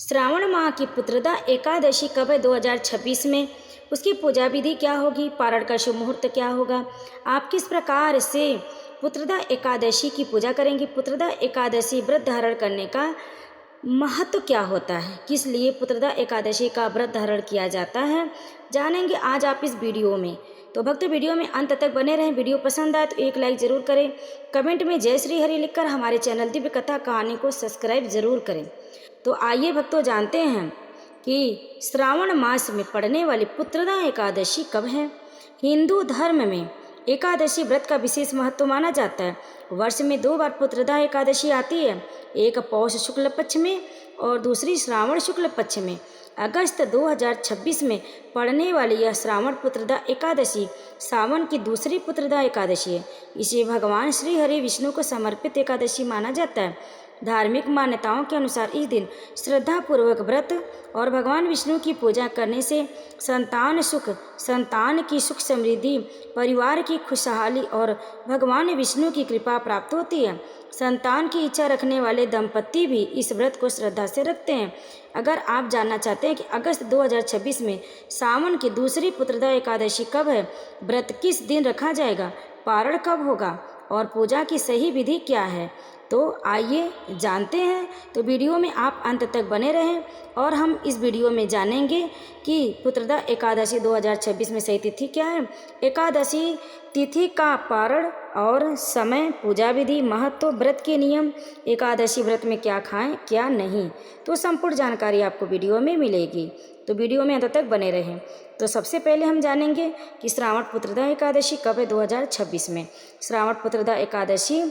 श्रावण माह की पुत्रदा एकादशी कब है 2026 में? उसकी पूजा विधि क्या होगी? पारण का शुभ मुहूर्त क्या होगा? आप किस प्रकार से पुत्रदा एकादशी की पूजा करेंगे? पुत्रदा एकादशी व्रत धारण करने का महत्व क्या होता है? किस लिए पुत्रदा एकादशी का व्रत धारण किया जाता है, जानेंगे आज आप इस वीडियो में। तो भक्त वीडियो में अंत तक बने रहें। वीडियो पसंद आए तो एक लाइक जरूर करें। कमेंट में जय श्री हरि लिखकर हमारे चैनल दिव्य कथा कहानी को सब्सक्राइब जरूर करें। तो आइए भक्तों, जानते हैं कि श्रावण मास में पड़ने वाली पुत्रदा एकादशी कब है। हिंदू धर्म में एकादशी व्रत का विशेष महत्व माना जाता है। वर्ष में 2 बार पुत्रदा एकादशी आती है, एक पौष शुक्ल पक्ष में और दूसरी श्रावण शुक्ल पक्ष में। अगस्त 2026 में पड़ने वाली यह श्रावण पुत्रदा एकादशी सावन की दूसरी पुत्रदा एकादशी है। इसे भगवान श्री हरि विष्णु को समर्पित एकादशी माना जाता है। धार्मिक मान्यताओं के अनुसार इस दिन श्रद्धापूर्वक व्रत और भगवान विष्णु की पूजा करने से संतान की सुख समृद्धि, परिवार की खुशहाली और भगवान विष्णु की कृपा प्राप्त होती है। संतान की इच्छा रखने वाले दंपति भी इस व्रत को श्रद्धा से रखते हैं। अगर आप जानना चाहते हैं कि अगस्त 2026 में सावन की दूसरी पुत्रदा एकादशी कब है, व्रत किस दिन रखा जाएगा, पारण कब होगा और पूजा की सही विधि क्या है, तो आइए जानते हैं। तो वीडियो में आप अंत तक बने रहें और हम इस वीडियो में जानेंगे कि पुत्रदा एकादशी 2026 में सही तिथि क्या है, एकादशी तिथि का पारण और समय, पूजा विधि, महत्व, व्रत के नियम, एकादशी व्रत में क्या खाएं क्या नहीं, तो संपूर्ण जानकारी आपको वीडियो में मिलेगी। तो वीडियो में अंत तक बने रहें। तो सबसे पहले हम जानेंगे कि श्रावण पुत्रदा एकादशी कब है 2026 में। श्रावण पुत्रदा एकादशी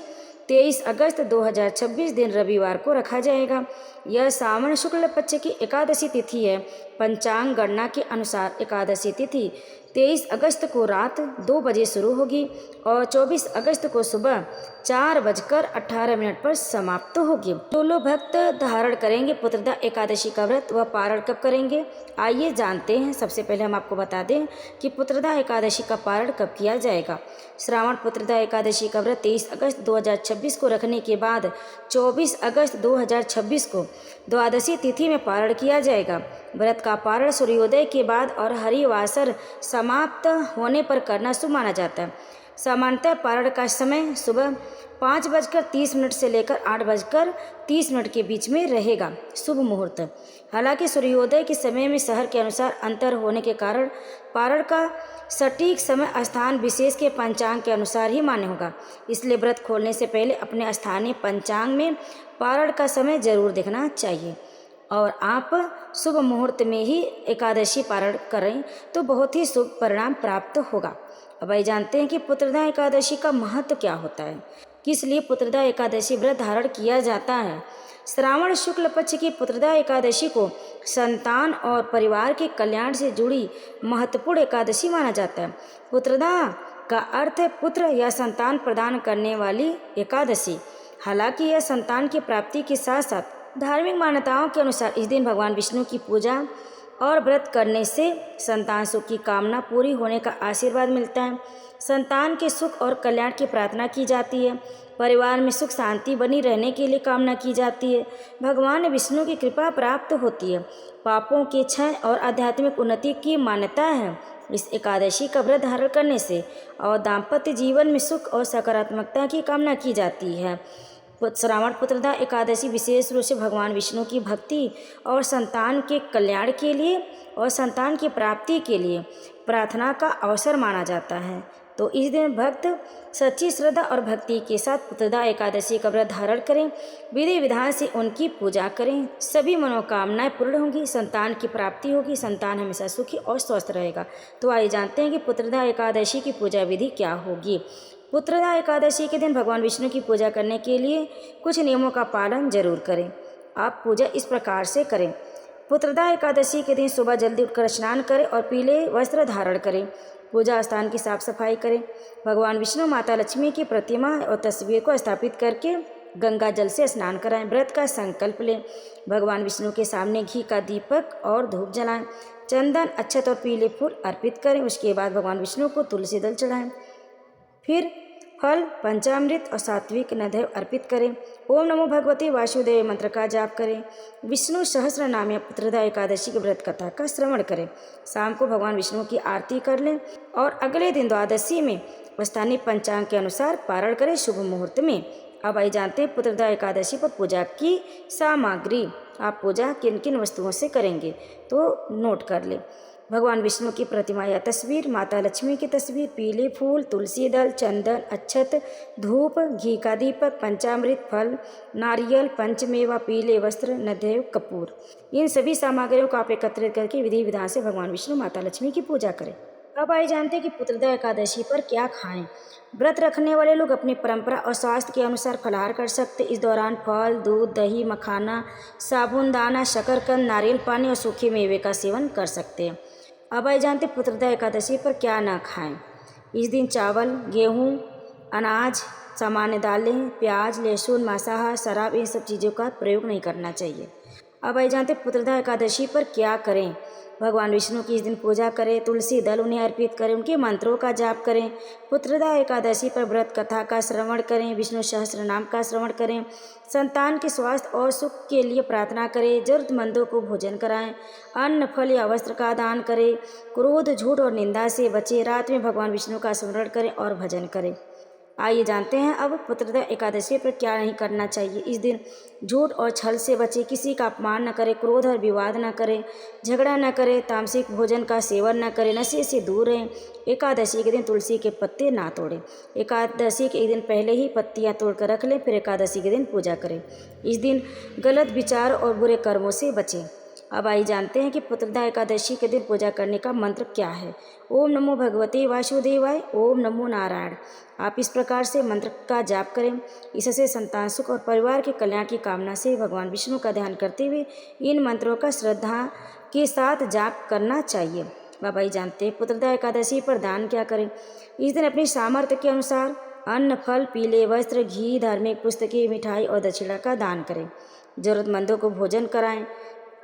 23 अगस्त 2026 दिन रविवार को रखा जाएगा। यह सावन शुक्ल पक्ष की एकादशी तिथि है। पंचांग गणना के अनुसार एकादशी तिथि 23 अगस्त को रात 2 बजे शुरू होगी और 24 अगस्त को सुबह 4:18 पर समाप्त होगी। जो लोग भक्त धारण करेंगे पुत्रदा एकादशी का व्रत, वह पारण कब करेंगे, आइए जानते हैं। सबसे पहले हम आपको बता दें कि पुत्रदा एकादशी का पारण कब किया जाएगा। श्रावण पुत्रदा एकादशी का व्रत 23 अगस्त 2026 को रखने के बाद 24 अगस्त 2026 को द्वादशी तिथि में पारण किया जाएगा। व्रत का पारण सूर्योदय के बाद और हरिवासर समाप्त होने पर करना शुभ माना जाता है। सामान्यतः पारण का समय सुबह 5:30 से लेकर 8:30 के बीच में रहेगा शुभ मुहूर्त। हालांकि सूर्योदय के समय में शहर के अनुसार अंतर होने के कारण पारण का सटीक समय स्थान विशेष के पंचांग के अनुसार ही मान्य होगा। इसलिए व्रत खोलने से पहले अपने स्थानीय पंचांग में पारण का समय जरूर देखना चाहिए और आप शुभ मुहूर्त में ही एकादशी पारण करें तो बहुत ही शुभ परिणाम प्राप्त होगा। अब आइए जानते हैं कि पुत्रदा एकादशी का महत्व क्या होता है, किस लिए पुत्रदा एकादशी व्रत धारण किया जाता है। श्रावण शुक्ल पक्ष की पुत्रदा एकादशी को संतान और परिवार के कल्याण से जुड़ी महत्वपूर्ण एकादशी माना जाता है। पुत्रदा का अर्थ है पुत्र या संतान प्रदान करने वाली एकादशी। हालांकि यह संतान की प्राप्ति के साथ साथ धार्मिक मान्यताओं के अनुसार इस दिन भगवान विष्णु की पूजा और व्रत करने से संतान सुख की कामना पूरी होने का आशीर्वाद मिलता है। संतान के सुख और कल्याण की प्रार्थना की जाती है। परिवार में सुख शांति बनी रहने के लिए कामना की जाती है। भगवान विष्णु की कृपा प्राप्त होती है। पापों के क्षय और आध्यात्मिक उन्नति की मान्यता है इस एकादशी का व्रत धारण करने से, और दाम्पत्य जीवन में सुख और सकारात्मकता की कामना की जाती है। श्रावण पुत्रदा एकादशी विशेष रूप से भगवान विष्णु की भक्ति और संतान के कल्याण के लिए और संतान की प्राप्ति के लिए प्रार्थना का अवसर माना जाता है। तो इस दिन भक्त सच्ची श्रद्धा और भक्ति के साथ पुत्रदा एकादशी का व्रत धारण करें, विधि विधान से उनकी पूजा करें, सभी मनोकामनाएं पूर्ण होंगी, संतान की प्राप्ति होगी, संतान हमेशा सुखी और स्वस्थ रहेगा। तो आइए जानते हैं कि पुत्रदा एकादशी की पूजा विधि क्या होगी। पुत्रदा एकादशी के दिन भगवान विष्णु की पूजा करने के लिए कुछ नियमों का पालन जरूर करें। आप पूजा इस प्रकार से करें। पुत्रदा एकादशी के दिन सुबह जल्दी उठकर स्नान करें और पीले वस्त्र धारण करें। पूजा स्थान की साफ सफाई करें। भगवान विष्णु, माता लक्ष्मी की प्रतिमा और तस्वीर को स्थापित करके गंगा जल से स्नान कराएं। व्रत का संकल्प लें। भगवान विष्णु के सामने घी का दीपक और धूप जलाएं। चंदन, अक्षत और पीले फूल अर्पित करें। उसके बाद भगवान विष्णु को तुलसी दल चढ़ाएं। फिर फल, पंचामृत और सात्विक नैवेद्य अर्पित करें। ओम नमो भगवते वासुदेव मंत्र का जाप करें। विष्णु सहस्त्र नाम या पुत्रदा एकादशी की व्रत कथा का श्रवण करें। शाम को भगवान विष्णु की आरती कर लें और अगले दिन द्वादशी में स्थानीय पंचांग के अनुसार पारण करें शुभ मुहूर्त में। अब आइए जानते हैं पुत्रदा एकादशी पर पूजा की सामग्री। आप पूजा किन किन वस्तुओं से करेंगे तो नोट कर लें। भगवान विष्णु की प्रतिमा या तस्वीर, माता लक्ष्मी की तस्वीर, पीले फूल, तुलसी दल, चंदन, अक्षत, धूप, घी का दीपक, पंचामृत, फल, नारियल, पंचमेवा, पीले वस्त्र, नैवेद्य, कपूर। इन सभी सामग्रियों को आप एकत्रित करके विधि विधान से भगवान विष्णु माता लक्ष्मी की पूजा करें। अब आइए जानते हैं कि पुत्रदा एकादशी पर क्या खाएं। व्रत रखने वाले लोग अपनी परंपरा और स्वास्थ्य के अनुसार फलाहार कर सकते। इस दौरान फल, दूध, दही, मखाना, साबूनदाना, शकरकंद, नारियल पानी और सूखे मेवे का सेवन कर सकते हैं। अब आइए जानते हैं पुत्रदा एकादशी पर क्या ना खाएं। इस दिन चावल, गेहूँ, अनाज, सामान्य दालें, प्याज, लहसुन, मांसाहार, शराब इन सब चीज़ों का प्रयोग नहीं करना चाहिए। अब आइए जानते हैं पुत्रदा एकादशी पर क्या करें। भगवान विष्णु की इस दिन पूजा करें, तुलसी दल उन्हें अर्पित करें, उनके मंत्रों का जाप करें। पुत्रदा एकादशी पर व्रत कथा का श्रवण करें, विष्णु सहस्त्र नाम का श्रवण करें, संतान के स्वास्थ्य और सुख के लिए प्रार्थना करें, जरूरतमंदों को भोजन कराएं, अन्न, फल या वस्त्र का दान करें, क्रोध, झूठ और निंदा से बचें, रात में भगवान विष्णु का स्मरण करें और भजन करें। आइए जानते हैं अब पुत्रदा एकादशी पर क्या नहीं करना चाहिए। इस दिन झूठ और छल से बचें, किसी का अपमान न करें, क्रोध और विवाद न करें, झगड़ा न करें, तामसिक भोजन का सेवन न करें, नशे से दूर रहें। एकादशी के दिन तुलसी के पत्ते ना तोड़ें। एकादशी के एक दिन पहले ही पत्तियां तोड़ कर रख लें, फिर एकादशी के दिन पूजा करें। इस दिन गलत विचार और बुरे कर्मों से बचें। अब आइए जानते हैं कि पुत्रदा एकादशी के दिन पूजा करने का मंत्र क्या है। ओम नमो भगवते वासुदेवाय, ओम नमो नारायण। आप इस प्रकार से मंत्र का जाप करें। इससे संतान सुख और परिवार के कल्याण की कामना से भगवान विष्णु का ध्यान करते हुए इन मंत्रों का श्रद्धा के साथ जाप करना चाहिए। अब आइए जानते हैं पुत्रदा एकादशी पर दान क्या करें। इस दिन अपनी सामर्थ्य के अनुसार अन्न, फल, पीले वस्त्र, घी, धार्मिक पुस्तकें, मिठाई और दक्षिणा का दान करें। जरूरतमंदों को भोजन कराएं,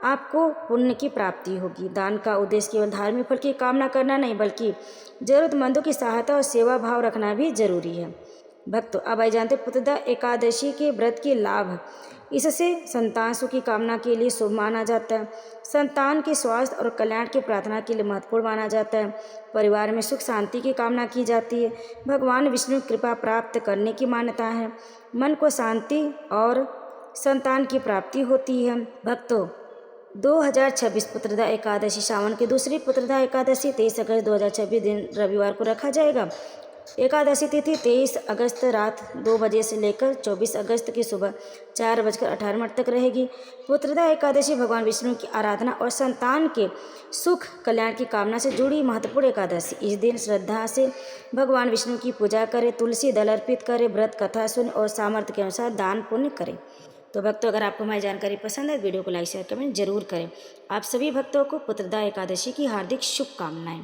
आपको पुण्य की प्राप्ति होगी। दान का उद्देश्य केवल धार्मिक फल की कामना करना नहीं, बल्कि जरूरतमंदों की सहायता और सेवा भाव रखना भी जरूरी है। भक्तों, अब आइए जानते पुत्रदा एकादशी के व्रत के लाभ। इससे संतान सुख की कामना के लिए शुभ माना जाता है, संतान के स्वास्थ्य और कल्याण की प्रार्थना के लिए महत्वपूर्ण माना जाता है, परिवार में सुख शांति की कामना की जाती है, भगवान विष्णु की कृपा प्राप्त करने की मान्यता है, मन को शांति और संतान की प्राप्ति होती है। भक्तों, 2026 पुत्रदा एकादशी सावन की दूसरी पुत्रदा एकादशी 23 अगस्त 2026 दिन रविवार को रखा जाएगा। एकादशी तिथि 23 अगस्त रात 2 बजे से लेकर 24 अगस्त की सुबह 4:18 तक रहेगी। पुत्रदा एकादशी भगवान विष्णु की आराधना और संतान के सुख कल्याण की कामना से जुड़ी महत्वपूर्ण एकादशी। इस दिन श्रद्धा से भगवान विष्णु की पूजा करें, तुलसी दल अर्पित करें, व्रत कथा सुने और सामर्थ्य के अनुसार दान पुण्य करें। तो भक्तों, अगर आपको हमारी जानकारी पसंद है वीडियो को लाइक शेयर कमेंट जरूर करें। आप सभी भक्तों को पुत्रदा एकादशी की हार्दिक शुभकामनाएं।